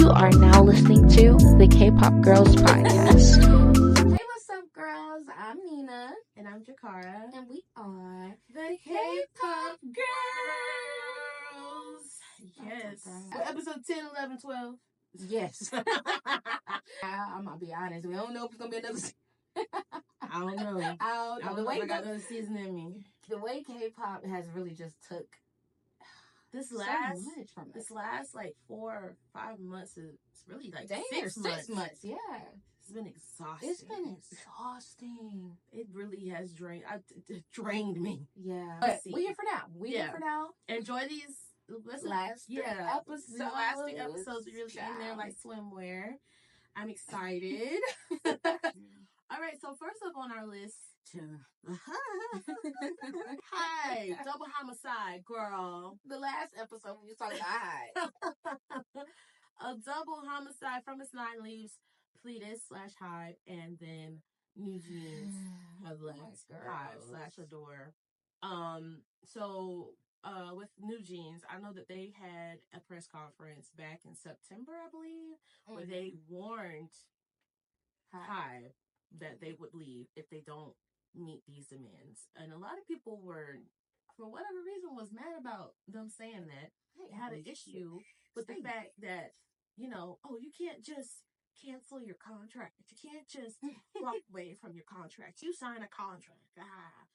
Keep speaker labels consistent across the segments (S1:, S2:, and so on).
S1: You are now listening to the Kpop Girls podcast.
S2: Hey, what's up, girls? I'm Nina.
S3: And I'm Jacara.
S2: And we are
S3: The Kpop Girls. Yes. Well, episode 10, 11, 12.
S2: Yes. I'm going to be honest. We don't know if it's going to be another season.
S3: I don't know.
S2: I don't know.
S3: I got another season in me.
S2: The way K-pop has really just took
S3: this
S2: so
S3: last
S2: much from
S3: this last like 4 or 5 months is really like
S2: Dang,
S3: 6 months.
S2: 6 months, yeah.
S3: It's been exhausting.
S2: It's been exhausting.
S3: It really has it drained me.
S2: Yeah. But we're here for now. Here for now.
S3: Enjoy these
S2: last episodes.
S3: The last 3 episodes are really in there like swimwear. I'm excited. All right, so first up on our list, hi, double homicide, girl.
S2: The last episode we was talking about
S3: a double homicide from its 9 leaves, Pledis/Hive, and then New Jeans have left Hive/Adore. So with New Jeans, I know that they had a press conference back in September, I believe, where they warned Hive that they would leave if they don't meet these demands. And a lot of people were, for whatever reason, was mad about them saying that. They had an issue with the fact that, you can't just cancel your contract. You can't just walk away from your contract. You sign a contract.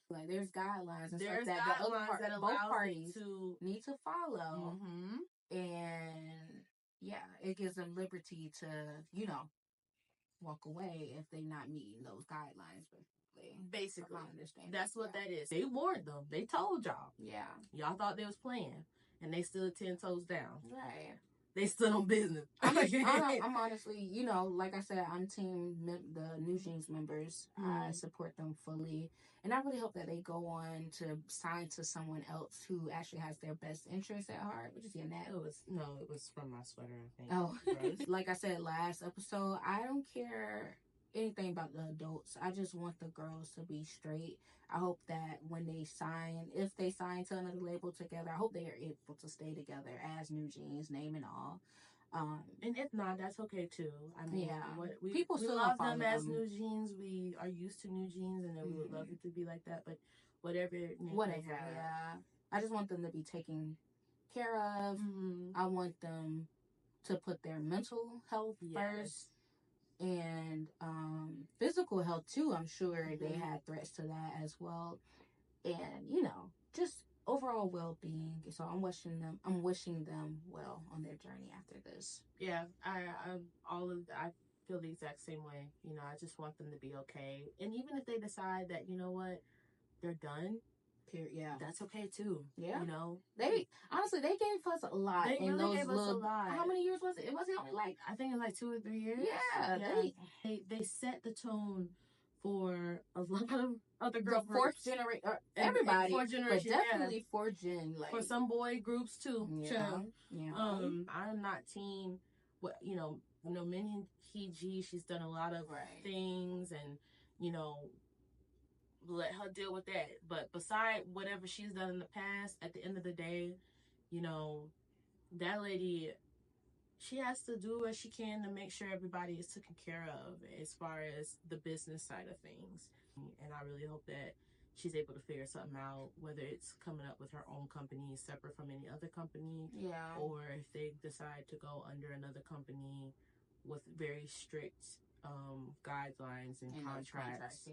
S2: Like, there's guidelines and
S3: there's
S2: stuff that both parties need to follow.
S3: Mm-hmm.
S2: And, yeah, it gives them liberty to, walk away if they're not meeting those guidelines.
S3: Basically, that's what that is. They warned them. They told y'all.
S2: Yeah.
S3: Y'all thought they was playing, and they stood 10 toes down.
S2: Right.
S3: They stood on business.
S2: I'm honestly, like I said, I'm team the New Jeans members. I support them fully. And I really hope that they go on to sign to someone else who actually has their best interests at heart, which is Yannette.
S3: It was from my sweater, I think.
S2: Oh, like I said last episode, I don't care anything about the adults. I just want the girls to be straight. I hope that when they sign, if they sign to another label together, I hope they are able to stay together as New Jeans, name and all.
S3: And if not, that's okay too. I mean,
S2: people
S3: we
S2: still
S3: love them as New Jeans. We are used to New Jeans, and we would love it to be like that. But whatever.
S2: Yeah. I just want them to be taken care of. I want them to put their mental health first. And physical health too. I'm sure they had threats to that as well. And just overall well-being. So I'm wishing them well on their journey after this.
S3: Yeah, I feel the exact same way. I just want them to be okay. And even if they decide that they're done.
S2: Yeah,
S3: that's okay too. Yeah,
S2: they honestly they gave us a lot.
S3: They really gave us a lot.
S2: How many years was it? It wasn't only like,
S3: I think it was like 2 or 3 years.
S2: Yeah.
S3: They set the tone for a lot of other girl
S2: groups. Fourth generation, everybody,
S3: fourth generation,
S2: but definitely fourth gen. Like,
S3: for some boy groups too.
S2: Yeah.
S3: I'm not team. Minnie Hee, she's done a lot of things, and let her deal with that. But beside whatever she's done in the past, at the end of the day, that lady, she has to do what she can to make sure everybody is taken care of as far as the business side of things. And I really hope that she's able to figure something out, whether it's coming up with her own company separate from any other company, or if they decide to go under another company with very strict guidelines and contracts.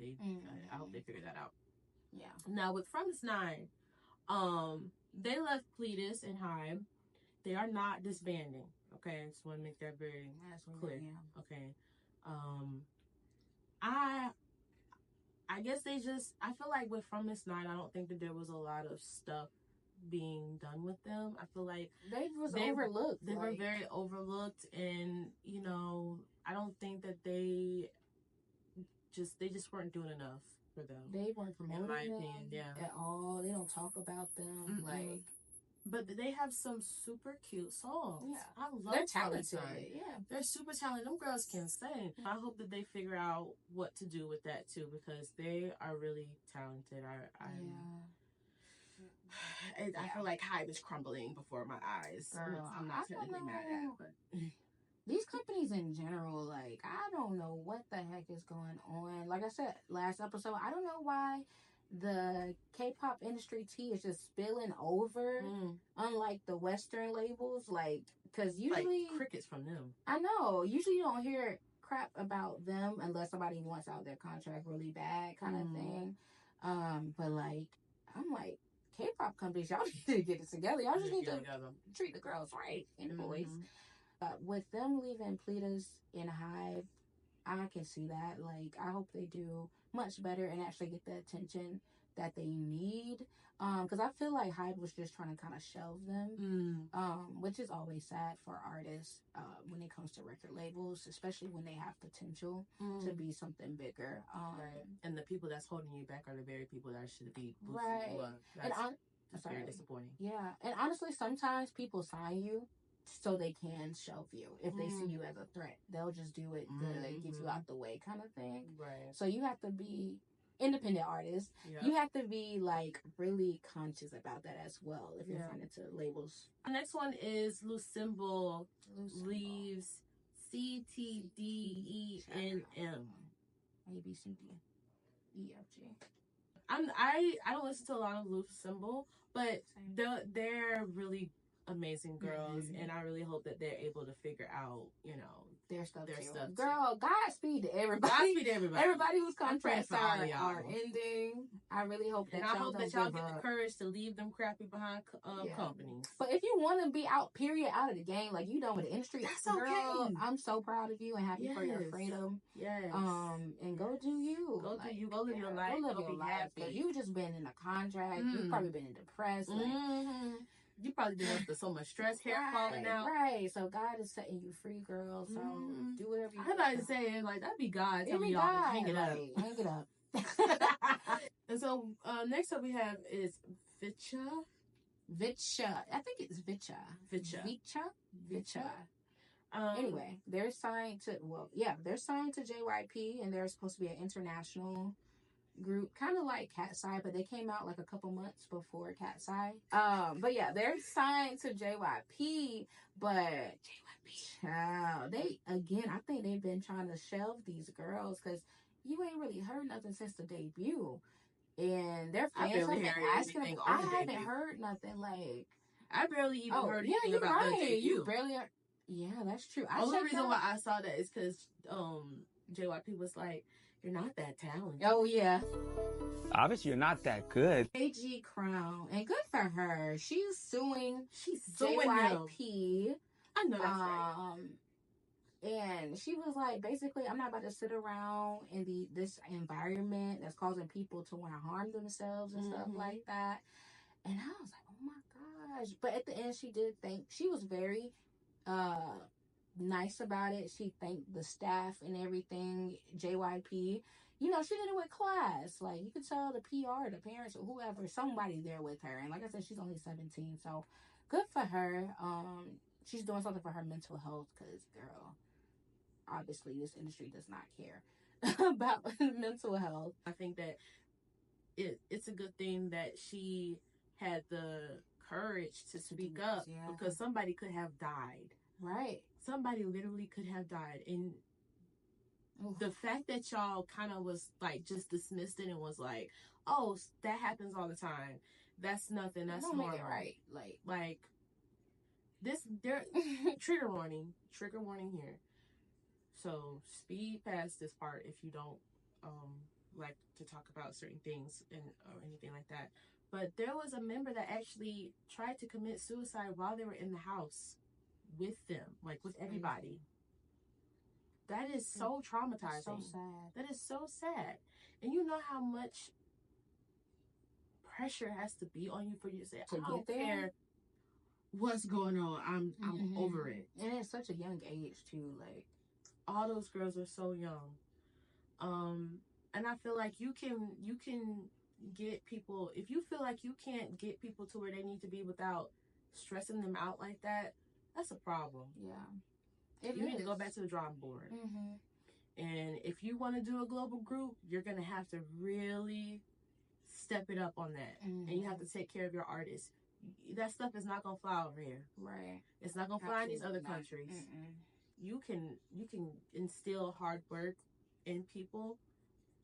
S3: I hope they figure that out.
S2: Yeah.
S3: Now with From Its 9, they left Pledis and Hive. They are not disbanding. Okay, I just want to make that very clear. Yeah. Okay. I guess I feel like with From Its 9, I don't think that there was a lot of stuff being done with them. I feel like
S2: they overlooked.
S3: They were very overlooked, and I don't think that they just weren't doing enough for them.
S2: They weren't promoting
S3: in my opinion,
S2: at all. They don't talk about them.
S3: But they have some super cute songs.
S2: Yeah,
S3: I love.
S2: They're talented.
S3: Yeah, they're super talented. Them girls can sing. I hope that they figure out what to do with that too, because they are really talented. I feel like Hype is crumbling before my eyes.
S2: Girl,
S3: I'm not technically mad at, but
S2: these companies in general, like, I don't know what the heck is going on. Like I said last episode, I don't know why the K-pop industry tea is just spilling over, unlike the Western labels. Like, because usually
S3: like crickets from them.
S2: I know. Usually you don't hear crap about them unless somebody wants out their contract really bad, kind of thing. But like, I'm like, K-pop companies, y'all need to get it together. Y'all just need to treat the girls right and the boys. With them leaving Pleatus in Hive, I can see that. Like, I hope they do much better and actually get the attention that they need. Because I feel like Hyde was just trying to kind of shelve them, which is always sad for artists when it comes to record labels, especially when they have potential to be something bigger.
S3: Right. And the people that's holding you back are the very people that should be boosting
S2: right.
S3: you up. That's very disappointing.
S2: Yeah. And honestly, sometimes people sign you so they can shelve you. If they see you as a threat, they'll just do it good, get you out the way, kind of thing.
S3: Right.
S2: So you have to be independent artists. Yep. You have to be like really conscious about that as well if you're trying to labels.
S3: The next one is Lucemble leaves CTDENM.
S2: ABCDEFG.
S3: I don't listen to a lot of Lucemble, but they're really amazing girls, and I really hope that they're able to figure out, their stuff.
S2: Girl, Godspeed to everybody.
S3: Godspeed to everybody.
S2: Everybody whose contracts are ending. I really hope that
S3: y'all get the courage to leave them crappy behind companies.
S2: But if you want to be out of the game, like you done with the industry,
S3: that's
S2: girl,
S3: okay.
S2: I'm so proud of you and happy for your freedom.
S3: Yes.
S2: And go do you.
S3: Go do you. Go live your life.
S2: Go live your life. Because you just been in a contract. You've probably been depressed. Like,
S3: you probably been under so much stress, hair falling out.
S2: Right. So God is setting you free, girl. So do whatever you want.
S3: I'm about to say, like, that'd be God. Tell me y'all hang it up.
S2: Hang it up.
S3: And so next up we have is Vicha.
S2: I think it's Vicha. Anyway, they're signed to JYP, and they're supposed to be an international group, kind of like Cat's Eye, but they came out like a couple months before Cat's Eye. But yeah, they're signed to JYP, but child, I think they've been trying to shelve these girls because you ain't really heard nothing since the debut, and their fans have been asking. I haven't heard nothing. Like,
S3: I barely even heard anything about the debut.
S2: You barely. Yeah, that's true.
S3: The only reason why I saw that is because JYP was like, "You're not that talented."
S2: Oh yeah.
S4: Obviously, you're not that good.
S2: AG Crown, and good for her. She's suing
S3: JYP.
S2: Them.
S3: I know that's right.
S2: And she was like, basically, I'm not about to sit around in this environment that's causing people to want to harm themselves and stuff like that. And I was like, oh my gosh. But at the end, she was very nice about it. She thanked the staff and everything, JYP. She did it with class. Like, you could tell the PR, the parents, or whoever, somebody there with her. And like I said, she's only 17, so good for her. She's doing something for her mental health because, girl, obviously this industry does not care about mental health.
S3: I think that it's a good thing that she had the courage to speak up because somebody could have died.
S2: Right.
S3: Somebody literally could have died. And the fact that y'all kind of was like just dismissed it and was like, oh, that happens all the time. That's nothing. That's normal.
S2: Make it right.
S3: Like this, there, trigger warning here. So speed past this part if you don't like to talk about certain things or anything like that. But there was a member that actually tried to commit suicide while they were in the house with them, like with everybody. That is so traumatizing.
S2: So sad.
S3: That is so sad. And you know how much pressure has to be on you for you to say, I don't care what's going on. I'm over it.
S2: And it's such a young age too. Like,
S3: all those girls are so young. And I feel like you can get people, if you feel like you can't get people to where they need to be without stressing them out like that, that's a problem.
S2: Yeah.
S3: You need to go back to the drawing board. And if you want to do a global group, you're going to have to really step it up on that. And you have to take care of your artists. That stuff is not gonna fly over here.
S2: Right.
S3: It's not gonna fly in these other countries. You can instill hard work in people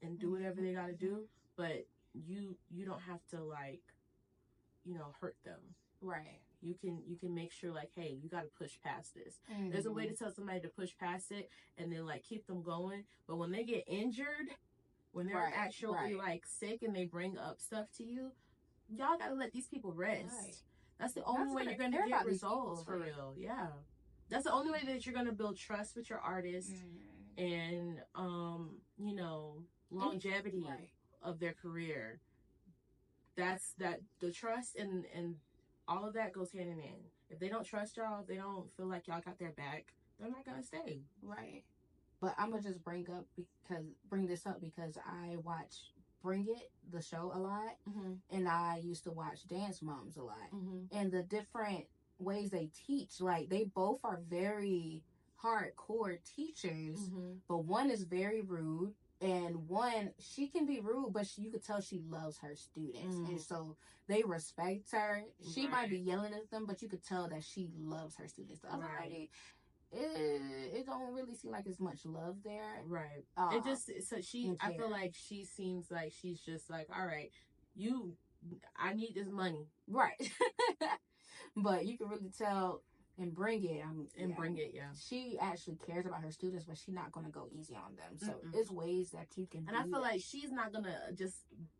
S3: and do whatever they gotta do, but you don't have to, like, you know, hurt them.
S2: Right.
S3: You can make sure, like, hey, you gotta push past this. There's a way to tell somebody to push past it and then, like, keep them going. But when they get injured, when they're actually like sick and they bring up stuff to you, y'all gotta let these people rest. Right. That's the only way you're gonna get results for real. Yeah. That's the only way that you're gonna build trust with your artist and you know, longevity of their career. That's the trust and all of that goes hand in hand. If they don't trust y'all, if they don't feel like y'all got their back, they're not gonna stay.
S2: Right. But I'm gonna just bring this up because I watch Bring It, the show, a lot, and I used to watch Dance Moms a lot, and the different ways they teach, like, they both are very hardcore teachers, but one is very rude, and one, she can be rude, but you could tell she loves her students, and so they respect her. She might be yelling at them, but you could tell that she loves her students. The other lady, it don't really seem like there's much love there. Right.
S3: It just, so I feel like she seems like she's just like, all right, I need this money.
S2: Right. But you can really tell and Bring It,
S3: yeah.
S2: She actually cares about her students, but she's not going to go easy on them. So it's ways that you can
S3: And I feel like she's not going to just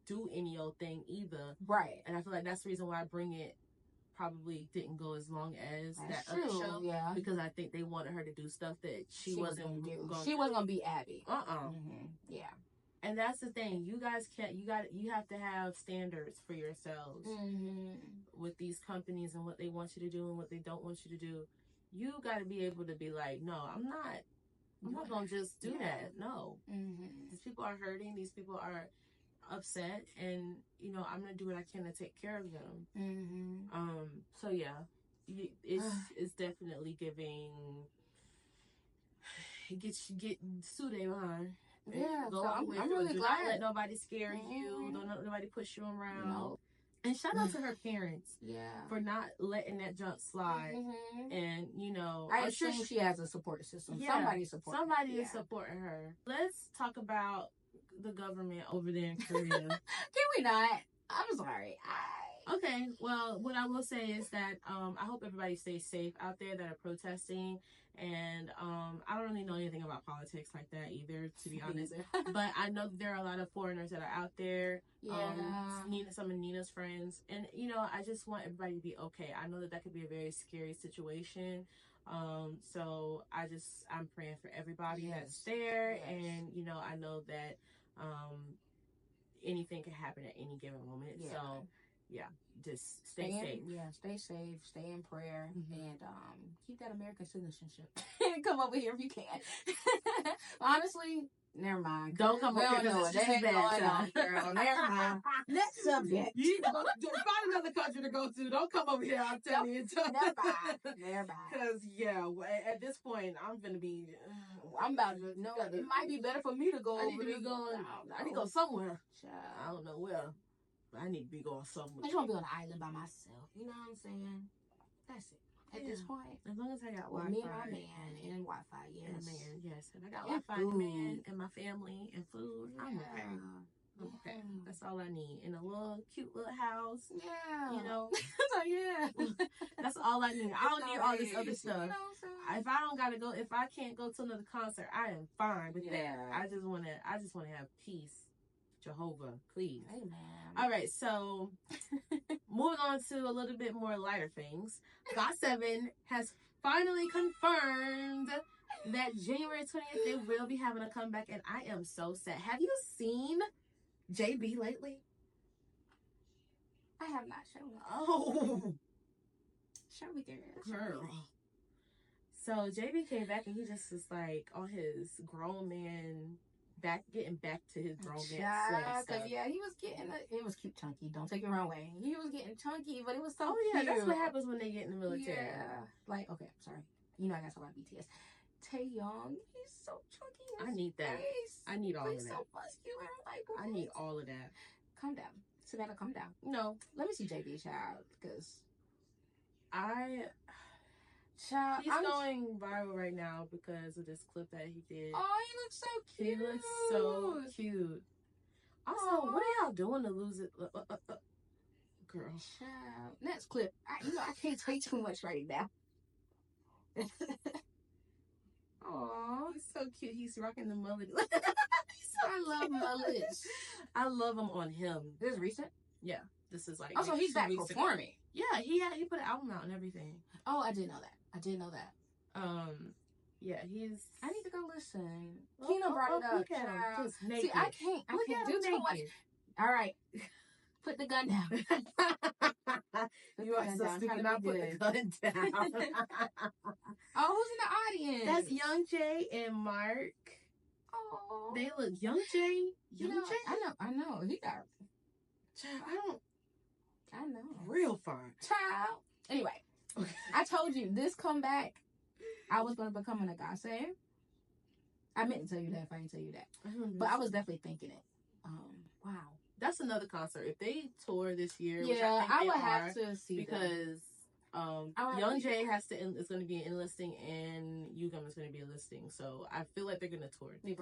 S3: do any old thing either.
S2: Right.
S3: And I feel like that's the reason why Bring It probably didn't go as long as that other show. Yeah. Because I think they wanted her to do stuff that she wasn't going to do.
S2: She wasn't going to be Abby.
S3: Yeah. And that's the thing. You guys you have to have standards for yourselves with these companies and what they want you to do and what they don't want you to do. You got to be able to be like, no, I'm not going to just do that. No. These people are hurting. These people are upset. And, you know, I'm going to do what I can to take care of them. So, yeah, it's definitely giving, get Sude behind.
S2: Yeah,
S3: so I'm really glad. Don't let nobody scare you. Don't let nobody push you around. No. And shout out to her parents for not letting that junk slide. And, you know,
S2: I'm sure she has a support system. Somebody
S3: is supporting her. Let's talk about the government over there in Korea.
S2: Can we not? I'm sorry.
S3: Okay, well, what I will say is that I hope everybody stays safe out there that are protesting. And I don't really know anything about politics like that either, to be honest. But I know that there are a lot of foreigners that are out there. Some of Nina's friends. And, you know, I just want everybody to be okay. I know that could be a very scary situation. So I'm praying for everybody that's there. And, you know, I know that anything can happen at any given moment. So, yeah, just stay safe.
S2: Yeah, stay safe, stay in prayer, and keep that American citizenship. Come over here if you can. Honestly, never mind.
S3: Don't come over here because this is bad,
S2: girl. Never mind. Next subject.
S3: You find another country to go to. Don't come over here. I'm telling you.
S2: Never mind.
S3: Because at this point, I'm gonna be.
S2: I'm about to know. It might be better for me to go.
S3: I need to go somewhere. I don't know where. I need to be going somewhere.
S2: I just want to be on an island by myself. You know what I'm saying? That's it. At this point.
S3: As long as I got Wi-Fi.
S2: Me and my man and Wi-Fi, yes.
S3: And a man, yes. And I got Wi-Fi and a man and my family and food. I'm okay. Okay. That's all I need. In a cute little house.
S2: Yeah.
S3: You know?
S2: Yeah.
S3: That's all I need. I don't need all this other stuff. If I can't go to another concert, I am fine with that. I just wanna have peace. Jehovah, please.
S2: Amen.
S3: All right, so moving on to a little bit more lighter things. GOT7 has finally confirmed that January 20th they will be having a comeback, and I am so sad. Have you seen JB lately?
S2: I have not shown it.
S3: Oh.
S2: Show me, girl.
S3: So JB came back, and he just was like on his grown man. Getting back to his grown man stuff.
S2: Yeah, he was getting it was cute chunky. Don't take it the wrong way. He was getting chunky, but it was so
S3: cute. That's what happens when they get in the military.
S2: Yeah. Like, okay, I'm sorry. You know I got to about BTS. Taeyong, he's so chunky.
S3: I need that. I need all of that.
S2: So muscular. Like,
S3: I need all of that.
S2: Calm down. Savannah, calm down.
S3: No.
S2: Let me see JB, child, because
S3: he's going viral right now because of this clip that he did.
S2: Oh, he looks so cute.
S3: He looks so cute. Also, what are y'all doing to lose it? Girl.
S2: Child. Next clip. I can't say too much right now.
S3: Aw, he's so cute. He's rocking the mullet.
S2: I love mullets.
S3: I love him on him.
S2: This is recent?
S3: Yeah. This is like...
S2: Oh, so he's back performing.
S3: Yeah, he put an album out and everything.
S2: Oh, I didn't know that.
S3: Yeah, he's...
S2: I need to go listen. Kino brought it up.
S3: Look at him, just naked.
S2: See, I can't do too much. All right. Put the gun down.
S3: You are so stupid. Not put the gun down.
S2: Oh, who's in the audience?
S3: That's Young Jay and Mark.
S2: Oh,
S3: they look Young Jay. Jay.
S2: I know. He got.
S3: Child,
S2: I know.
S3: Real far.
S2: Child. Anyway, I told you this comeback. I was going to become an Agase. I meant to tell you that if I didn't tell you that, but I was definitely thinking it. Wow.
S3: That's another concert. If they tour this year,
S2: yeah,
S3: which
S2: I would have to see
S3: because Young Jay is going to be enlisting and Yugam is going to be enlisting. So I feel like they're going to tour.
S2: Yeah.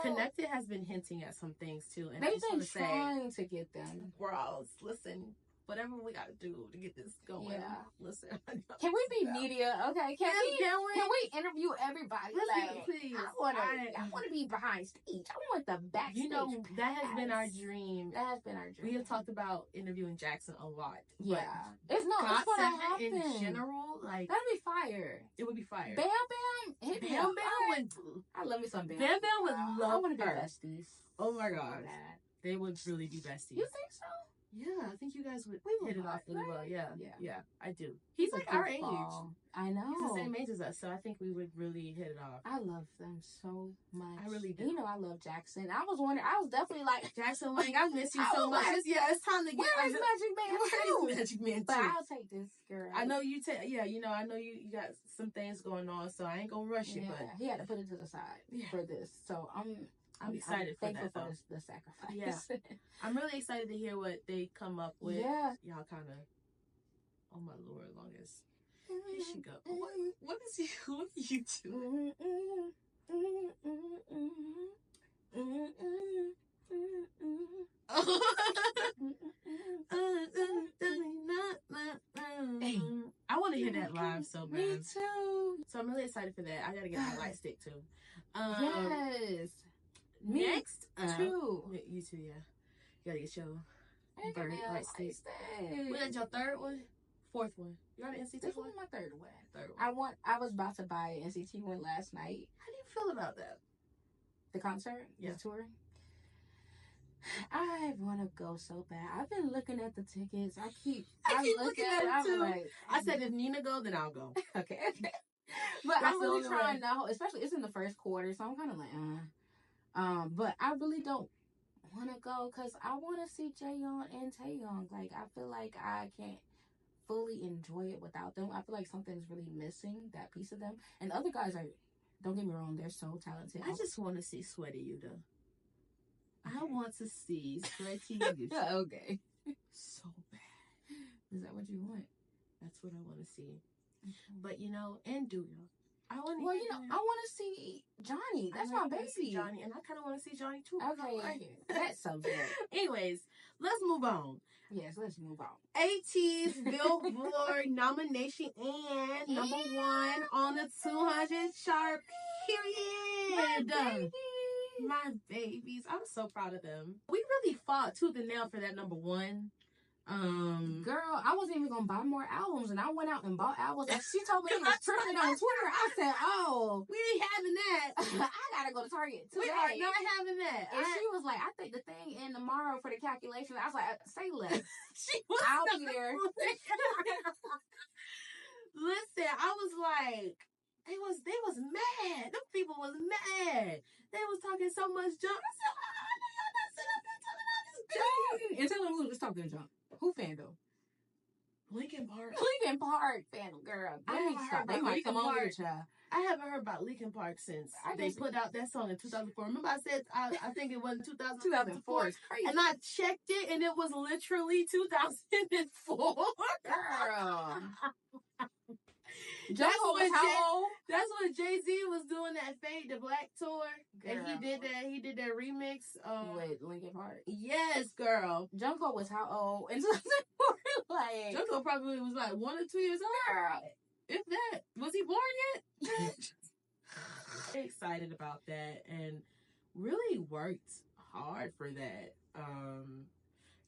S3: Connected has been hinting at some things too, and
S2: they've been trying to get them.
S3: GWORLS, listen, whatever we got to do to get this going. Yeah. Listen.
S2: Can we be media? Okay. Can we interview everybody?
S3: Please.
S2: I want to be behind stage. I want the backstage.
S3: You know, that has been our dream. We have talked about interviewing Jackson a lot.
S2: Yeah. It's going to happen.
S3: In general, like...
S2: That'd be fire.
S3: It would be fire.
S2: Bam Bam. Hit me up. I love me some Bam.
S3: Bam Bam would love
S2: I want to be besties.
S3: Oh my god. They would really be besties.
S2: You think so?
S3: Yeah, I think you guys would hit it off really well. Yeah, I do.
S2: He's
S3: like our age.
S2: I know.
S3: He's the same age as us, so I think we would really hit it off.
S2: I love them so much.
S3: I really do.
S2: You know, I love Jackson. I was wondering. I was definitely like
S3: Jackson. Like I miss you so much. It's time to get.
S2: Where's Magic Man?
S3: Where's Magic Man?
S2: But I'll take this girl.
S3: I know you take. Yeah, you know, I know you got some things going on, so I ain't gonna rush it. But
S2: he had to put it to the side for this. So I'm
S3: excited for
S2: thankful
S3: that,
S2: for the sacrifice.
S3: Yeah. I'm really excited to hear what they come up with.
S2: Yeah.
S3: Y'all kind of, oh my Lord, long as, here she go. What are you doing? Hey, I want to hear that live so bad.
S2: Me too.
S3: So I'm really excited for that. I gotta get my light stick too.
S2: Yes.
S3: Next,
S2: too.
S3: You too, yeah. You gotta get your bird light stick. Was that your third one? Fourth one? You got an NCT
S2: This
S3: one?
S2: was my third one. I was about to buy an NCT one last night.
S3: How do you feel about that?
S2: The concert?
S3: Yeah.
S2: The tour? I want to go so bad. I've been looking at the tickets. I keep
S3: looking at it too.
S2: Like,
S3: I said if Nina go, then I'll go.
S2: Okay. But I'm really trying now, especially it's in the first quarter, so I'm kind of like, but I really don't want to go because I want to see Jaeyoung and Taeyoung. Like, I feel like I can't fully enjoy it without them. I feel like something's really missing, that piece of them. And the other guys are, don't get me wrong, they're so talented.
S3: I just want to see Sweaty Yuta. I want to see Sweaty Yuta.
S2: Okay.
S3: So bad.
S2: Is that what you want?
S3: That's what I want to see. But you know, and do you? I want.
S2: Well, you know, I want to see Johnny. That's my baby.
S3: Johnny, and I kind of want to see Johnny too.
S2: Okay, that's so good.
S3: Anyways, let's move on.
S2: Yes, let's move on.
S3: AT's Billboard nomination and number one on the 200 chart. Period. My babies. I'm so proud of them. We really fought tooth and nail for that number one.
S2: Girl, I wasn't even gonna buy more albums, and I went out and bought albums. And she told me it was tripping on Twitter. I said, "Oh,
S3: we ain't having that.
S2: I gotta go to Target today.
S3: We are not having that."
S2: And she was like, "I think the thing in tomorrow for the calculation." I was like, "Say less."
S3: I'll
S2: be there.
S3: Listen, I was like, they was mad. Them people was mad. They was talking so much junk. I said,
S2: and tell them who was talking junk. Who fan though?
S3: Linkin Park.
S2: Linkin Park fan girl. They might come on with ya.
S3: I haven't heard about Linkin Park since they put out that song in 2004. Remember I said I think it was 2004.
S2: It's crazy.
S3: And I checked it and it was literally 2004.
S2: Girl.
S3: That's when Jay-Z was doing that Fade to Black tour. Girl. And he did that remix
S2: with Linkin Park.
S3: Yes, girl.
S2: Jungkook was how old in 2004? Like
S3: Jungkook probably was like 1 or 2 years old. Girl. If that. Was he born yet? Excited about that and really worked hard for that.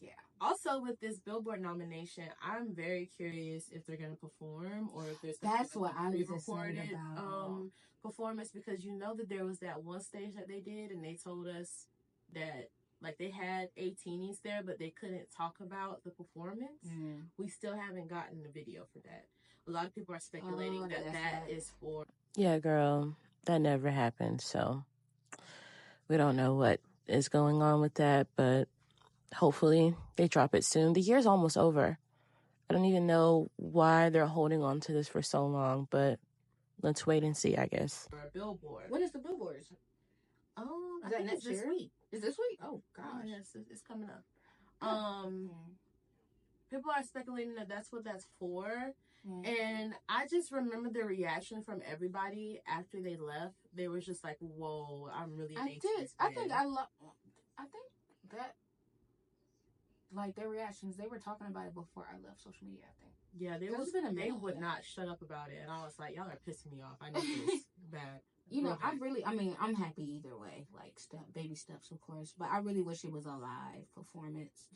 S3: Yeah. Also, with this Billboard nomination, I'm very curious if they're going to perform or if there's
S2: that's what I was excited about.
S3: Performance, because you know that there was that one stage that they did and they told us that like they had 18s there, but they couldn't talk about the performance. We still haven't gotten the video for that. A lot of people are speculating that is for.
S5: Yeah, girl, that never happened. So we don't know what is going on with that, but hopefully they drop it soon. The year's almost over. I don't even know why they're holding on to this for so long, but let's wait and see, I guess.
S3: For a Billboard.
S2: When is the Billboards?
S3: I think it's this week.
S2: Is this week? Oh, gosh.
S3: Yes, it's coming up. People are speculating that that's what that's for. And I just remember the reaction from everybody after they left. They were just like, whoa, I'm really anxious.
S2: I think that like their reactions, they were talking about it before I left social media, I think.
S3: Yeah, they would not shut up about it. And I was like, y'all are pissing me off. I know this bad.
S2: You know, I'm happy either way. Like baby steps, of course. But I really wish it was a live performance.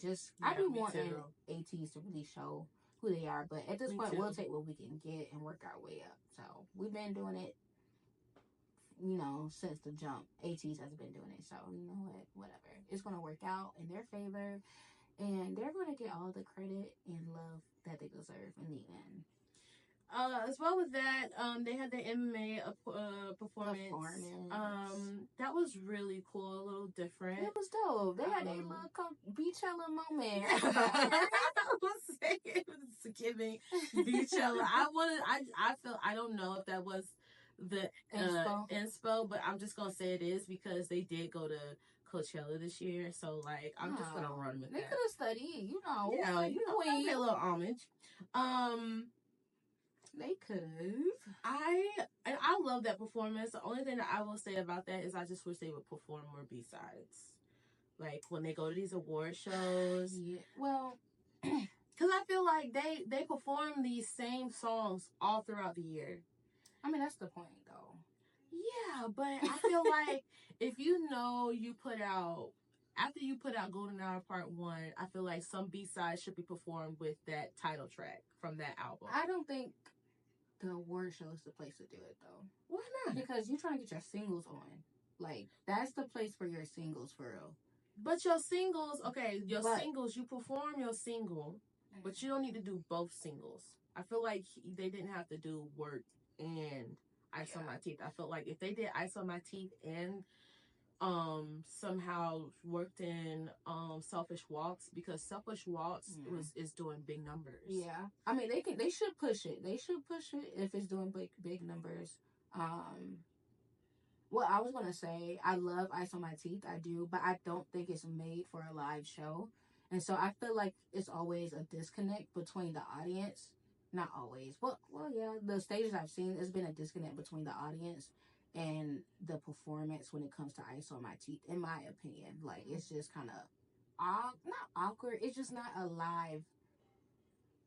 S2: I be wanting ATs to really show who they are. But at this point, we'll take what we can get and work our way up. So we've been doing it, you know, since the jump. ATs has been doing it. So you know what? Whatever. It's going to work out in their favor. And they're going to get all the credit and love that they deserve in the end.
S3: As well with that, they had the MMA performance. That was really cool, a little different.
S2: It was dope. They had a little Beachella moment.
S3: I was saying it was giving Beachella. I don't know if that was the inspo, but I'm just gonna say it is because they did go to Coachella this year, so like I'm just gonna run with that.
S2: They could have studied, you know.
S3: Yeah, pay a little homage.
S2: They could have.
S3: I love that performance. The only thing that I will say about that is I just wish they would perform more B-sides. Like when they go to these award shows.
S2: Yeah. Well,
S3: because I feel like they perform these same songs all throughout the year.
S2: I mean, that's the point, though.
S3: Yeah, but I feel like if you know after you put out Golden Hour Part 1, I feel like some B-sides should be performed with that title track from that album.
S2: I don't think the award show is the place to do it, though.
S3: Why not?
S2: Because you're trying to get your singles on. Like, that's the place for your singles, for real.
S3: But your singles, singles, you perform your single, but you don't need to do both singles. I feel like they didn't have to do Work and Ice on My Teeth. I felt like if they did Ice on My Teeth and somehow worked in Selfish Waltz, because Selfish Waltz is doing big numbers.
S2: Yeah. I mean, they should push it. They should push it if it's doing big numbers. Well, I was going to say, I love Ice on My Teeth. I do. But I don't think it's made for a live show. And so I feel like it's always a disconnect between the audience. Not always. Well, yeah. The stages I've seen, there's been a disconnect between the audience and the performance when it comes to Ice on My Teeth, in my opinion. Like, it's just kind of not awkward. It's just not a live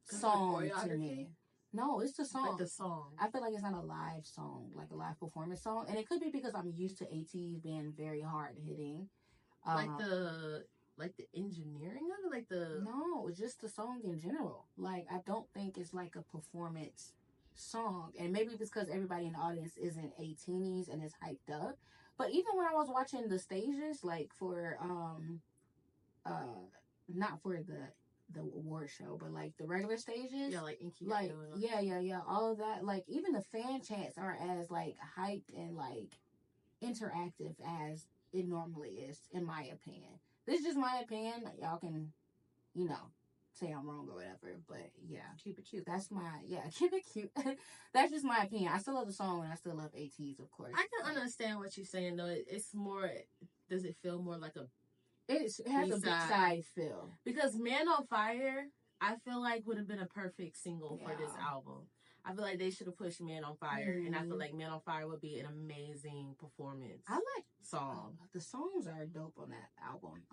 S2: song to me. No, it's the song.
S3: Like the song.
S2: I feel like it's not a live song, like a live performance song. And it could be because I'm used to ATs being very hard hitting.
S3: Like the engineering of it?
S2: No, it's just the song in general. Like, I don't think it's like a performance song. And maybe it's because everybody in the audience isn't 18s and is hyped up. But even when I was watching the stages, like for not for the award show, but like the regular stages,
S3: like
S2: all of that, like even the fan chants aren't as like hyped and like interactive as it normally is, in my opinion. This is just my opinion. Y'all can, say I'm wrong or whatever. But yeah, keep it cute. That's my keep it cute. That's just my opinion. I still love the song and I still love ATs, of course.
S3: I can understand what you're saying though. It's more. Does it feel more like a?
S2: It has a B-side feel.
S3: Because Man on Fire, I feel like would have been a perfect single for this album. I feel like they should have pushed Man on Fire, and I feel like Man on Fire would be an amazing performance.
S2: I like
S3: song.
S2: The songs are dope on that album.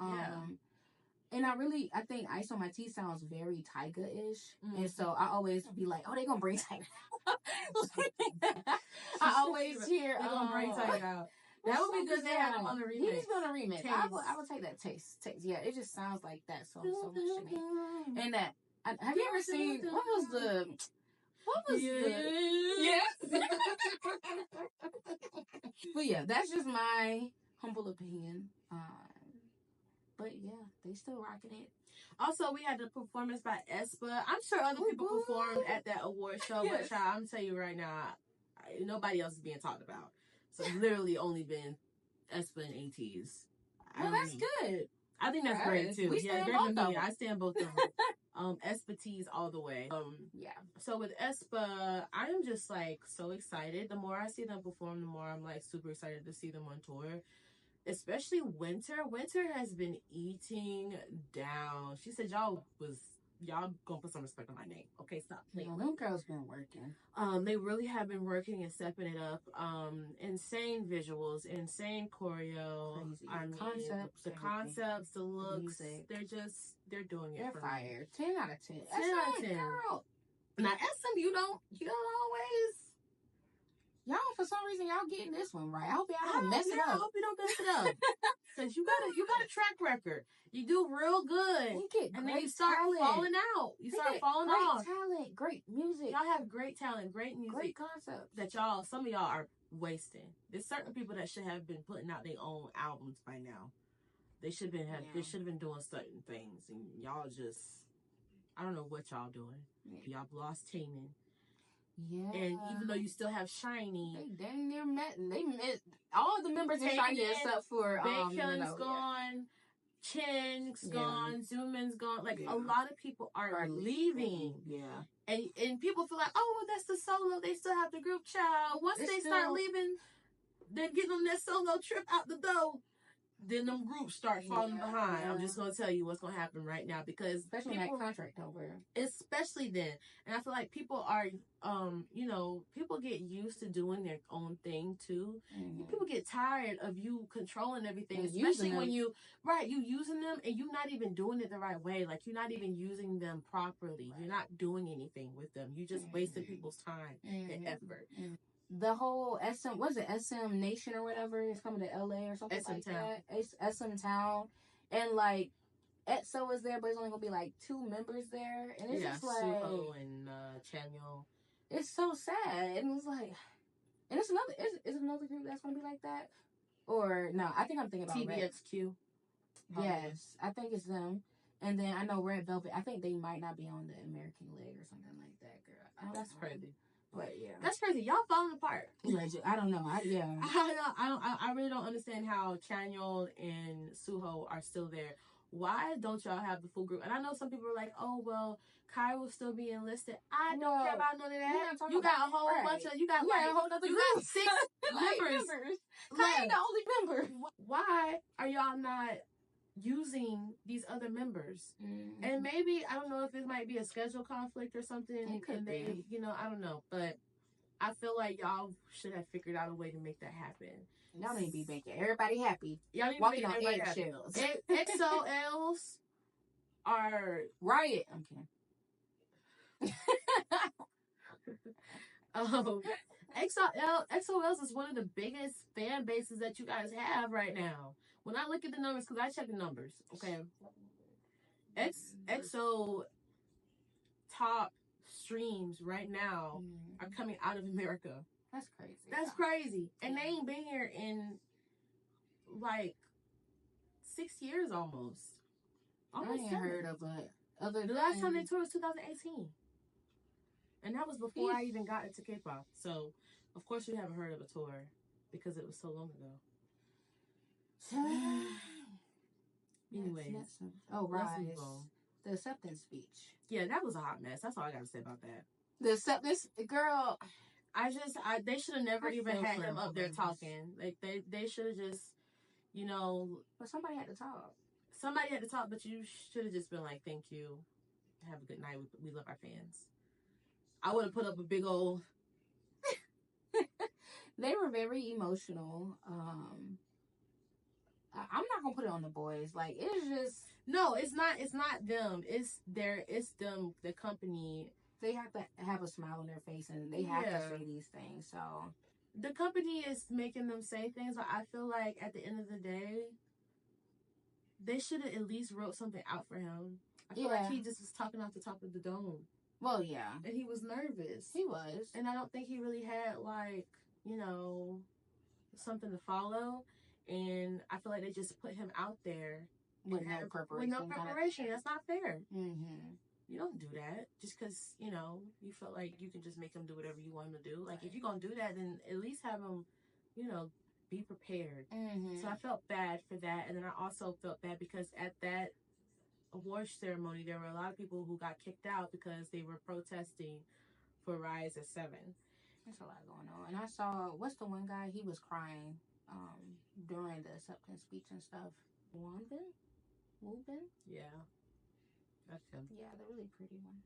S2: And I think Ice on My Tea sounds very Tyga-ish. Mm-hmm. And so I always be like, oh, they gonna bring Tyga out. I always hear,
S3: they're gonna bring Tyga out. That would be good. They had him on the remix.
S2: He's gonna remix. I would take that taste. Yeah, it just sounds like that so much to me. And that, have you ever seen, what was the... But yeah, that's just my humble opinion. But yeah, they still rocking it.
S3: Also, we had the performance by aespa. I'm sure other people performed at that award show, but child, I'm telling you right now, nobody else is being talked about. So it's literally only been aespa and ATs.
S2: Well, that's good.
S3: I think that's great too. Yeah, great with me. I stand both of them. Expertise all the way. So with aespa, I am just like so excited. The more I see them perform, the more I'm like super excited to see them on tour. Especially Winter. Winter has been eating down. She said y'all gonna put some respect on my name. Okay, stop playing.
S2: Yeah, them girls been working.
S3: They really have been working and stepping it up. Insane visuals, insane choreo.
S2: Crazy.
S3: I mean, the concepts, the looks, they're doing it.
S2: They're
S3: for
S2: fire.
S3: Me.
S2: 10 out of 10.
S3: 10 out of 10.
S2: Girl.
S3: Now, SM, you don't always.
S2: Y'all, for some reason, y'all getting this one right. I hope y'all don't mess it up.
S3: I hope you don't mess it up. Because you got a track record. You do real good. And then you start falling out. You start falling off.
S2: Great talent, great music.
S3: Y'all have great talent, great music.
S2: Great concepts.
S3: That some of y'all are wasting. There's certain people that should have been putting out their own albums by now. They should have been doing certain things. And y'all just, I don't know what y'all doing. Yeah. Y'all lost Taman.
S2: Yeah.
S3: And even though you still have Shiny,
S2: they dang near met all the members in Shiny except for
S3: Baekhyun's gone, Chen's gone, Zoomin's gone. Like a lot of people are leaving.
S2: Yeah.
S3: And people feel like, oh well, that's the solo. They still have the group child. Once they start leaving, they're getting on that solo trip out the door. Then them groups start falling behind. I'm just gonna tell you what's gonna happen right now because
S2: especially that contract over.
S3: Especially then, and I feel like people are, people get used to doing their own thing too. Mm-hmm. People get tired of you controlling everything, especially when you using them and you're not even doing it the right way. Like you're not even using them properly. You're not doing anything with them. You just wasting people's time and effort.
S2: Mm-hmm. The whole SM Nation or whatever is coming to LA or something like that. SM Town. And like EXO is there, but it's only gonna be like 2 members there. And it's just like
S3: Suho and Chanyeol.
S2: It's so sad. And it's like and it's another group that's gonna be like that. Or no, I think I'm thinking about
S3: TVXQ.
S2: Yes. I think it's them. And then I know Red Velvet, I think they might not be on the American leg or something like that, girl.
S3: Oh, that's crazy.
S2: But yeah,
S3: that's crazy. Y'all falling apart.
S2: I don't know.
S3: I really don't understand how Chanyeol and Suho are still there. Why don't y'all have the full group? And I know some people are like, oh well, Kai will still be enlisted. I don't care about none of that. You got a whole bunch of you got a whole other group. You got 6 members.
S2: Kai ain't the only member.
S3: Why are y'all not using these other members? Mm-hmm. And maybe I don't know if it might be a schedule conflict or something.
S2: It could be.
S3: I don't know, but I feel like y'all should have figured out a way to make that happen.
S2: Y'all need to be making everybody happy.
S3: Y'all need
S2: walking on eggshells.
S3: XOLs are
S2: riot. Okay.
S3: XOLs is one of the biggest fan bases that you guys have right now. When I look at the numbers, because I check the numbers, okay? EXO top streams right now are coming out of America.
S2: That's crazy.
S3: That's crazy. And they ain't been here in like 6 years almost.
S2: I ain't heard of it.
S3: The last time they toured was 2018. And that was before I even got into K-pop. So, of course, you haven't heard of a tour because it was so long ago.
S2: Anyways. Oh, Rise. The acceptance speech.
S3: Yeah, that was a hot mess. That's all I got to say about that.
S2: The acceptance, girl.
S3: They should have never even had him up there talking. Like, they should have just, you know.
S2: But somebody had to talk.
S3: Somebody had to talk, but you should have just been like, thank you. Have a good night. We love our fans. I would have put up a big old...
S2: They were very emotional. I'm not gonna put it on the boys. Like, it's just...
S3: No, it's not them. It's them, the company.
S2: They have to have a smile on their face, and they have to say these things. So
S3: the company is making them say things, but I feel like at the end of the day, they should have at least wrote something out for him. I feel like he just was talking off the top of the dome.
S2: Well, yeah.
S3: And he was nervous.
S2: He was.
S3: And I don't think he really had, like, you know, something to follow. And I feel like they just put him out there
S2: with no preparation.
S3: With no preparation. That's not fair.
S2: Mm-hmm.
S3: You don't do that just because, you know, you feel like you can just make him do whatever you want him to do. Like, if you're going to do that, then at least have him, you know, be prepared.
S2: Mm-hmm.
S3: So I felt bad for that. And then I also felt bad because at that awards ceremony, there were a lot of people who got kicked out because they were protesting for Rise at 7.
S2: There's a lot going on. And I saw, what's the one guy? He was crying during the acceptance speech and stuff. Wubin?
S3: Yeah. That's him.
S2: Yeah, the really pretty one.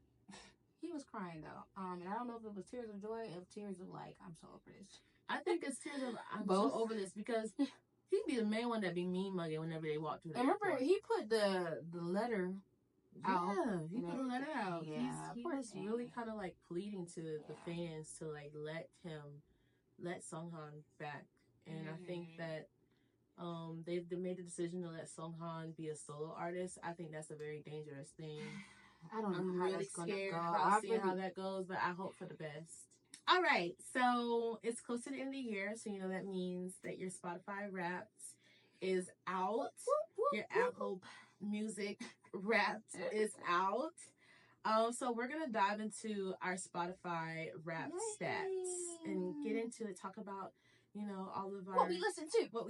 S2: He was crying though. And I don't know if it was tears of joy or tears of like, I'm so over this.
S3: I think it's tears of I'm
S2: both
S3: so over this because he'd be the main one that be mean mugging whenever they walk through.
S2: And remember, he put the letter out.
S3: Yeah, he put a letter out.
S2: Yeah,
S3: he was really kind of like pleading to the fans to like let Sunghan back. And I think that they made the decision to let Sunghan be a solo artist. I think that's a very dangerous thing.
S2: I don't know.
S3: I'm
S2: how
S3: really
S2: that's
S3: scared
S2: gonna go.
S3: about seeing how that goes, but I hope for the best. All right, so it's close to the end of the year, so you know that means that your Spotify Wrapped is out. Your Apple Music Wrapped is out. So we're gonna dive into our Spotify Wrapped stats and get into it. Talk about, you know, all of our
S2: what we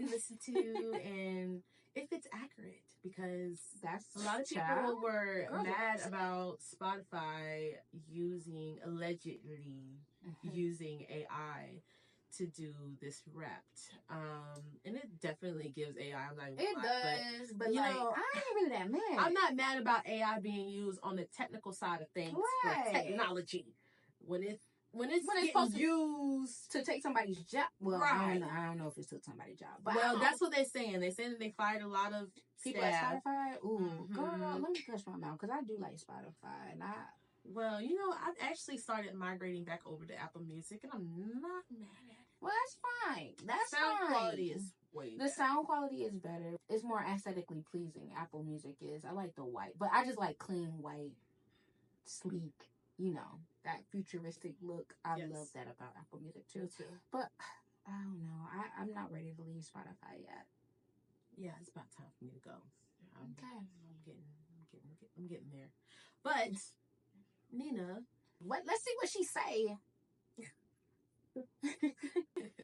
S2: listen
S3: to, and if it's accurate, because
S2: that's
S3: a lot of people were mad about Spotify allegedly using AI to do this Wrapped. And it definitely gives AI. I'm not even
S2: does, but
S3: you
S2: like,
S3: know,
S2: I ain't really that mad.
S3: I'm not mad about AI being used on the technical side of things for technology. When it's supposed to used
S2: to take somebody's job. Well, I don't know if it took somebody's job. But
S3: that's what they're saying. They're saying that they fired a lot of
S2: people at Spotify. Ooh, girl, let me touch my mouth because I do like Spotify, and
S3: well, you know, I've actually started migrating back over to Apple Music, and I'm not mad at it.
S2: Well, that's fine. That's
S3: sound
S2: fine.
S3: Quality is way better.
S2: The sound quality is better. It's more aesthetically pleasing. Apple Music is. I like the white, but I just like clean white, sleek. You know, that futuristic look. I love that about Apple Music too.
S3: Me too.
S2: But I don't know. I'm not ready to leave Spotify yet.
S3: Yeah, it's about time for me to go.
S2: Okay.
S3: I'm getting there. But Nina,
S2: let's see what she say.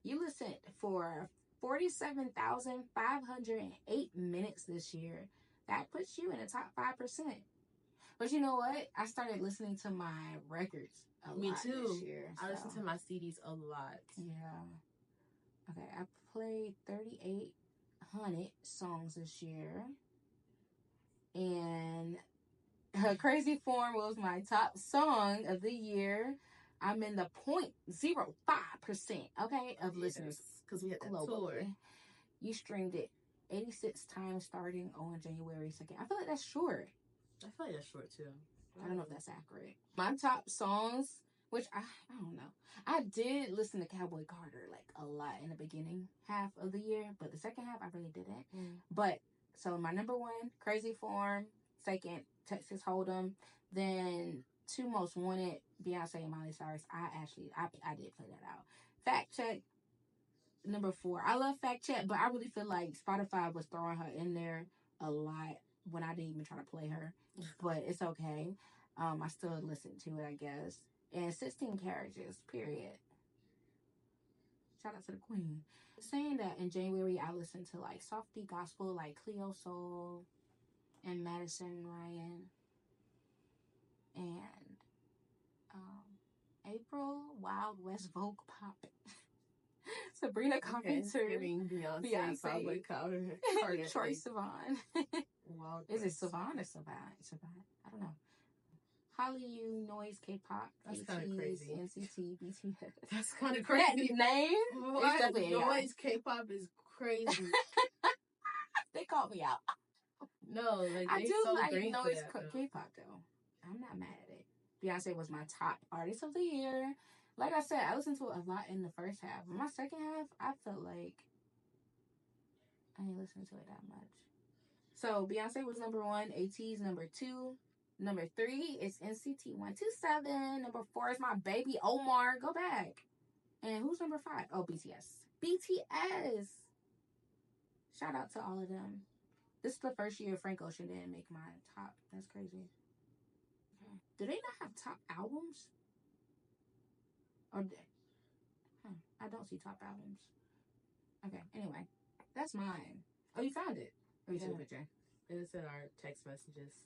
S2: You listened for 47,508 minutes this year. That puts you in the top 5%. But you know what? I started listening to my records a lot this year.
S3: I listen to my CDs a lot.
S2: Yeah. Okay, I played 3,800 songs this year. And Crazy Form was my top song of the year. I'm in the 0.05%, okay, of listeners.
S3: Because we had that
S2: globally.
S3: Tour.
S2: You streamed it 86 times starting on January 2nd. I feel like that's short.
S3: I feel like that's short too.
S2: I don't know if that's accurate. My top songs, which I don't know. I did listen to Cowboy Carter like a lot in the beginning half of the year, but the second half I really didn't. But so my number one, Crazy Form. Second, Texas Hold'em. Then two most wanted, Beyonce and Miley Cyrus. I did play that out. Fact Check, number 4. I love Fact Check, but I really feel like Spotify was throwing her in there a lot when I didn't even try to play her. But it's okay. I still listen to it, I guess. And 16 Carriages, period. Shout out to the queen. Saying that in January, I listened to like softy gospel, like Cleo Soul and Madison Ryan. And April, Wild West Vogue Pop. Sabrina Carpenter.
S3: Beyonce.
S2: Troye Sivan.
S3: Wild
S2: Is it
S3: West.
S2: Sivan or Sivan? I don't know. Hallyu, Noise, K-pop,
S3: That's kind of crazy.
S2: NCT, BTS.
S3: That's kind of crazy.
S2: That name?
S3: What? Noise, K-pop is crazy.
S2: They called me out.
S3: No, like
S2: I
S3: they
S2: do
S3: so
S2: like
S3: green for
S2: Noise
S3: that,
S2: K-pop though. I'm not mad at it. Beyonce was my top artist of the year. Like I said, I listened to it a lot in the first half. In my second half, I felt like I ain't listening to it that much. So Beyonce was number 1, AT's number 2. Number 3 is NCT 127. Number 4 is my baby Omar. Go back. And who's number 5? Oh, BTS. BTS. Shout out to all of them. This is the first year Frank Ocean didn't make my top. That's crazy. Okay. Do they not have top albums? Or I don't see top albums. Okay, anyway. That's mine. Oh, you found it? Oh, you took a picture.
S3: It's in our text messages.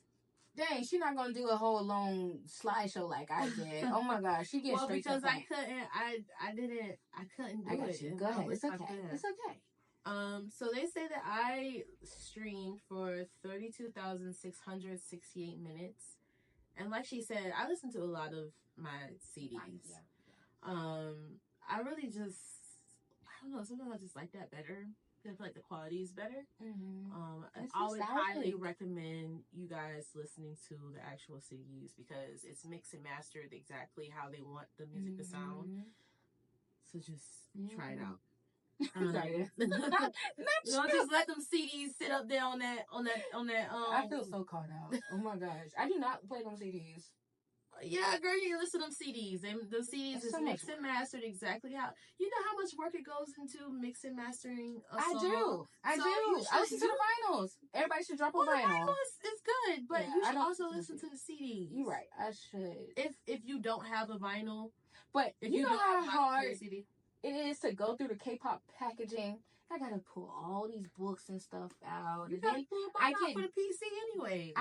S2: Dang, she's not gonna do a whole long slideshow like I did. Oh my gosh, she gets straight to the point.
S3: Because I couldn't do it.
S2: Go ahead. It's okay. It's okay.
S3: So they say that I streamed for 32,668 minutes. And like she said, I listen to a lot of my CDs. Yeah. I really just, I don't know, sometimes I just like that better. I feel like the quality is better.
S2: Mm-hmm.
S3: I would highly recommend you guys listening to the actual CDs because it's mixed and mastered exactly how they want the music to sound. So just try it out. Don't just let them CDs sit up there on that.
S2: I feel so caught out. Oh my gosh, I do not play them CDs.
S3: Yeah, girl, you listen to them CDs. And the CDs is mixed and mastered exactly how. You know how much work it goes into mix and mastering a song? I do.
S2: I listen to the vinyls. Everybody should drop a vinyl.
S3: The vinyl is good, but you should also listen to the CDs.
S2: You're right. I should.
S3: If you don't have a vinyl,
S2: but if you know how hard it is to go through the K-pop packaging. I gotta pull all these books and stuff out.
S3: You gotta pull them out for the PC anyway.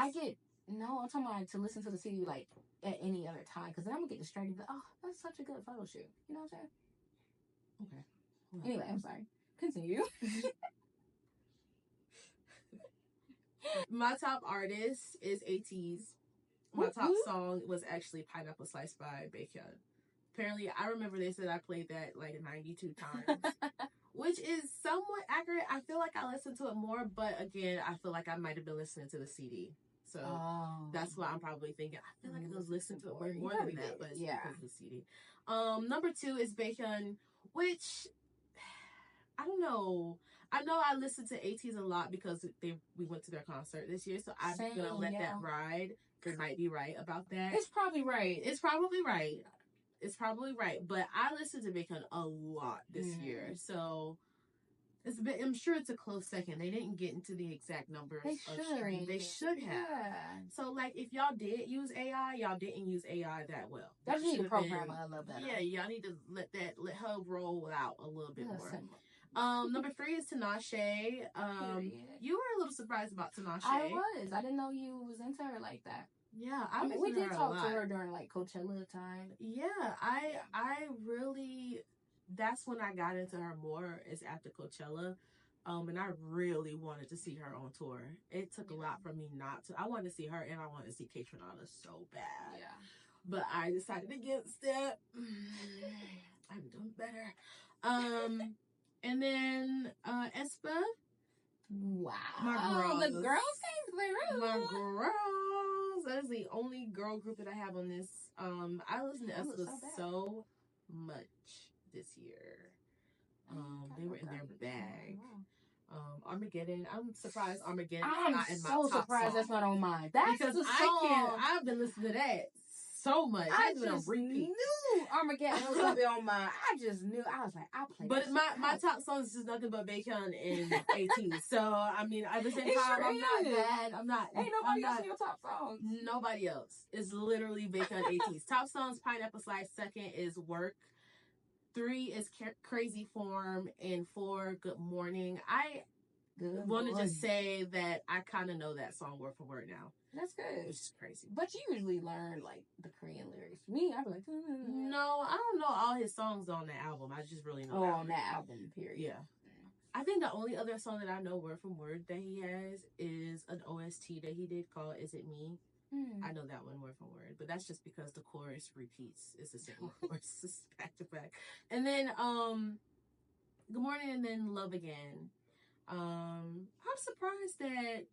S2: No, I'm talking about to listen to the CD like at any other time because then I'm gonna get distracted. Oh, that's such a good photo shoot. You know what I'm saying? Okay. Well, anyway, I'm sorry. Continue.
S3: My top artist is ATEEZ. My top song was actually Pineapple Slice by Baekhyun. Apparently, I remember they said I played that like 92 times. Which is somewhat accurate. I feel like I listened to it more, but again, I feel like I might have been listening to the CD. So that's why I'm probably thinking. I feel like I was listening to it way more than that, but it's because of the CD. Number 2 is Baekhyun, which I don't know. I know I listened to ATEEZ a lot because we went to their concert this year, so I'm gonna let that ride. They might be right about that.
S2: It's probably right.
S3: But I listened to Baekhyun a lot this year, so I'm sure it's a close second. They didn't get into the exact numbers. They should have. Yeah. So, like, if y'all did use AI, y'all didn't use AI that well.
S2: That need a programmer. I love that.
S3: Yeah, y'all need to let her roll out a little bit more. Number 3 is Tinashe. You were a little surprised about Tinashe.
S2: I was. I didn't know you was into her like that.
S3: Yeah,
S2: we did talk to her during like Coachella time.
S3: Yeah, I really. That's when I got into her more is after Coachella. And I really wanted to see her on tour. It took a lot for me not to. I wanted to see her and I wanted to see Kpop so bad. Yeah. But I decided against it. I'm doing better. And then aespa.
S2: Wow.
S3: My girls.
S2: The girls came through.
S3: My girls. That is the only girl group that I have on this. I listened to aespa so much this year. They were in their bag. Armageddon. I'm surprised Armageddon is not in my top song. I'm so surprised
S2: that's not on mine. That's because the song.
S3: I've been listening to that so much.
S2: I just knew Armageddon was gonna be on mine. I just knew. I was like, I played.
S3: But my top song is just nothing but Baekhyun and ATEEZ. So I mean, at the same time, I'm not bad. I'm not.
S2: Ain't nobody else in your top songs.
S3: Nobody else. It's literally Baekhyun, ATEEZ. Top songs: Pineapple Slice. 2nd is Work. 3 is Crazy Form, and 4 Good Morning. want to just say that I kind of know that song word for word now.
S2: That's good.
S3: Which is crazy.
S2: But you usually learn, like, the Korean lyrics. Me, I'd be like,
S3: no, I don't know all his songs on that album. I just really know
S2: on that album, period.
S3: Yeah. I think the only other song that I know word for word that he has is an OST that he did called Is It Me? I know that one word for word, but that's just because the chorus repeats. It's the same chorus. It's back to back. And then Good Morning and then Love Again. I'm surprised that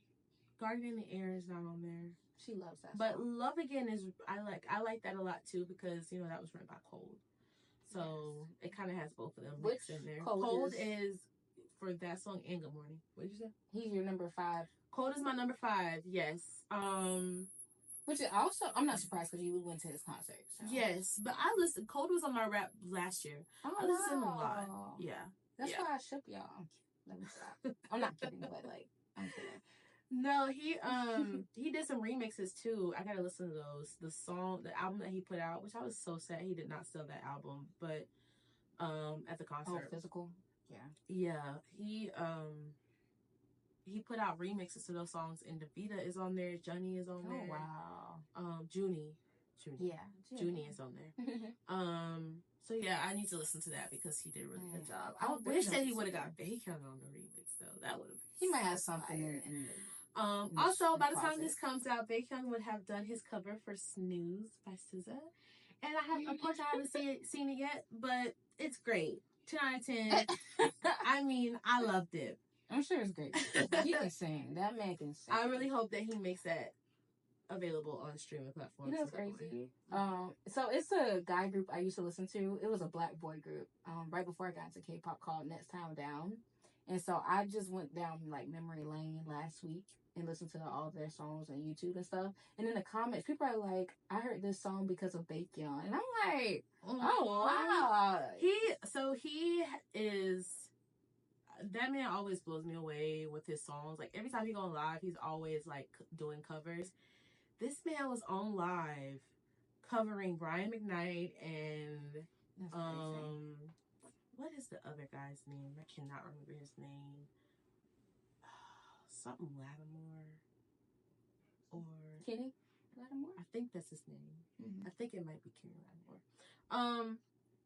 S3: Guardian in the Air is not on there.
S2: She loves that song.
S3: But Love Again is I like that a lot too, because you know that was written by Cold. So it kind of has both of them mixed in there. Cold is for that song and Good Morning. What did you say?
S2: He's your number 5.
S3: Cold is my number 5. Yes.
S2: Which is also, I'm not surprised because you went to his concert. So.
S3: Yes, but I listened. Cold was on my rap last year.
S2: Oh,
S3: I listened a lot. Yeah.
S2: That's why I ship y'all. Let me stop. I'm not kidding, but like, I'm kidding.
S3: No, he did some remixes too. I gotta listen to those. The album that he put out, which I was so sad he did not sell that album, but at the concert.
S2: Oh, physical? Yeah.
S3: Yeah. He put out remixes to those songs, and Davida is on there, Johnny is on there.
S2: Oh wow.
S3: Junie.
S2: Yeah.
S3: Junie is on there. So yeah, I need to listen to that because he did a really good job. I wish that he would have got Baekhyun on the remix though. That would have.
S2: He might have something in
S3: also, by the time this comes out, Baekhyun would have done his cover for Snooze by SZA. And I haven't seen it yet, but it's great. 10 out of 10. I mean, I loved it.
S2: I'm sure it's great. He can sing. That man can sing.
S3: I really hope that he makes that available on streaming platforms.
S2: You know what's crazy? So it's a guy group I used to listen to. It was a black boy group. Right before I got into K-pop, called Next Time Down. And so I just went down like memory lane last week and listened to all their songs on YouTube and stuff. And in the comments, people are like, I heard this song because of Baekhyun. And I'm like, oh wow.
S3: He is, that man always blows me away with his songs. Like every time he goes live, he's always like doing covers. This man was on live covering Brian McKnight and what is the other guy's name? I cannot remember his name. Something Lattimore or
S2: Kenny Lattimore?
S3: I think that's his name. I think it might be Kenny Lattimore.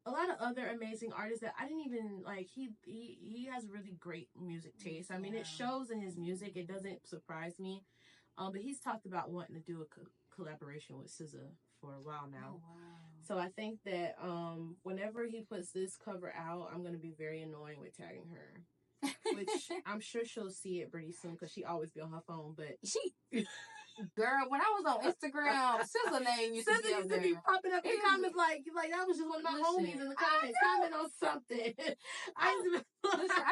S3: A lot of other amazing artists that I didn't even like. He has really great music taste. I mean, it shows in his music. It doesn't surprise me. But he's talked about wanting to do a collaboration with SZA for a while now.
S2: Oh, wow.
S3: So I think that whenever he puts this cover out, I'm going to be very annoying with tagging her. Which I'm sure she'll see it pretty soon because she always be on her phone. But
S2: girl, when I was on Instagram, SZA name used to be
S3: popping up in the comments like that was just one of my homies in the comments. Comment on something. I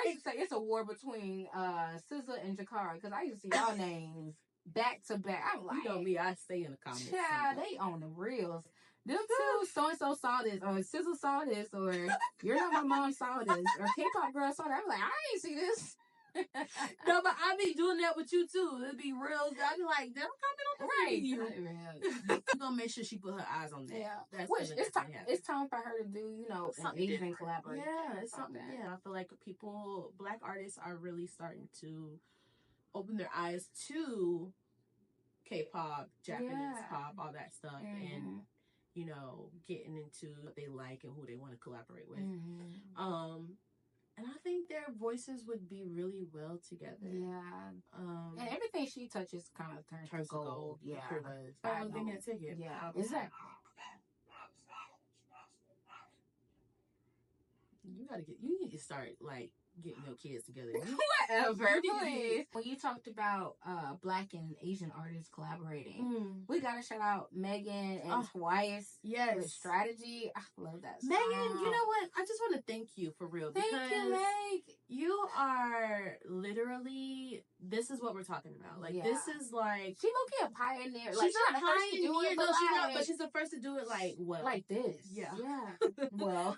S2: used to say it's a war between SZA and Jacara because I used to see y'all names back to back. I'm like,
S3: you know me, I stay in the comments.
S2: Yeah, they on the reels. Them two, so-and-so saw this, or SZA saw this, or You're Not My Mom saw this, or K-pop girl saw that. I'm like, I ain't see this.
S3: No, but I be doing that with you too. It'd be real. I'd be like, don't comment on this. Right. I'm gonna make sure she put her eyes on that.
S2: Yeah.
S3: That's
S2: it's time for her to do, an Asian collaboration.
S3: Yeah, it's something. Yeah, I feel like black artists are really starting to open their eyes to K-pop, Japanese pop, all that stuff, and getting into what they like and who they want to collaborate with. And I think their voices would be really well together.
S2: Yeah. And everything she touches kind of turns to gold. Yeah.
S3: Sure does. Give me a ticket.
S2: Yeah. Exactly.
S3: You need to start getting your kids together.
S2: Whatever, please. When you talked about black and Asian artists collaborating, we gotta shout out Megan and Twice.
S3: Yes,
S2: with Strategy. I love that song.
S3: Megan, you know what? I just want to thank you for real.
S2: Thank you, Meg.
S3: You are literally. This is what we're talking about. This is
S2: she low-key a pioneer.
S3: She's not the first to do it, but she's the first to do it like this.
S2: Yeah. Well,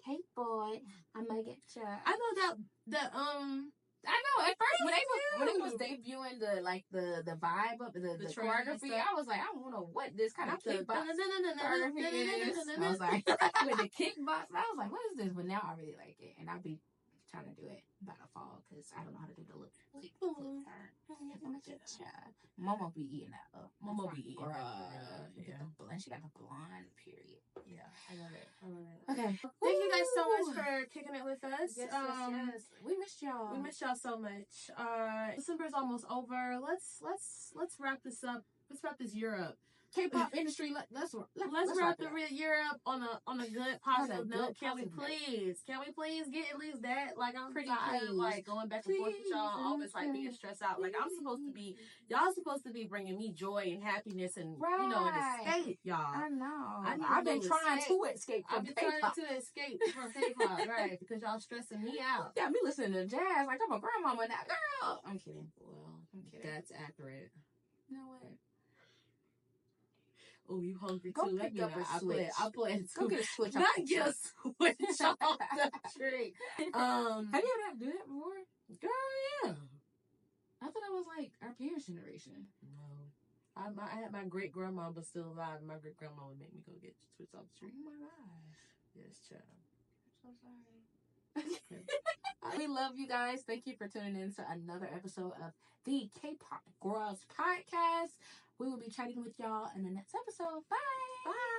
S2: hey boy, I'm gonna get you.
S3: I know that
S2: I know at first when they was debuting the vibe of the choreography, I was like, I don't know what this kind of kickbox choreography is. I was like, with the kickbox, I was like, what is this? But now I really like it, and I'll be trying to do it by the fall because I don't know how to do the lip turn. Momo be eating that up.
S3: Momo be eating that.
S2: She got the blonde period.
S3: Yeah, I love it.
S2: Okay.
S3: Thank you guys so much for kicking it with us.
S2: Yes. We missed y'all.
S3: We missed y'all so much. December's almost over. Let's wrap this up. Let's wrap this year up.
S2: K-pop industry. Let's
S3: wrap the year up on a good positive note. Can we please get at least that? Like, I'm pretty tired of like going back and forth with y'all, always like being stressed out. Like, y'all supposed to be bringing me joy and happiness and you know, an escape, y'all.
S2: I know. I've been trying to escape from K-pop.
S3: Right? Because y'all stressing me out.
S2: Yeah, me listening to jazz like I'm a grandmama now, girl. I'm kidding. Well, I'm kidding.
S3: That's accurate.
S2: You know what?
S3: Oh, you hungry
S2: Go
S3: too?
S2: pick up a switch.
S3: I play too.
S2: Go get a switch.
S3: Not get a switch off the tree.
S2: Have you ever had to do that before?
S3: Girl, yeah.
S2: I thought it was like our parents' generation.
S3: No. I had my great grandma, but still alive. My great grandma would make me go get switch off the tree.
S2: Oh my gosh.
S3: Yes, child.
S2: I'm so sorry. We love you guys. Thank you for tuning in to another episode of the Kpop Girls podcast. We will be chatting with y'all in the next episode. Bye.
S3: Bye.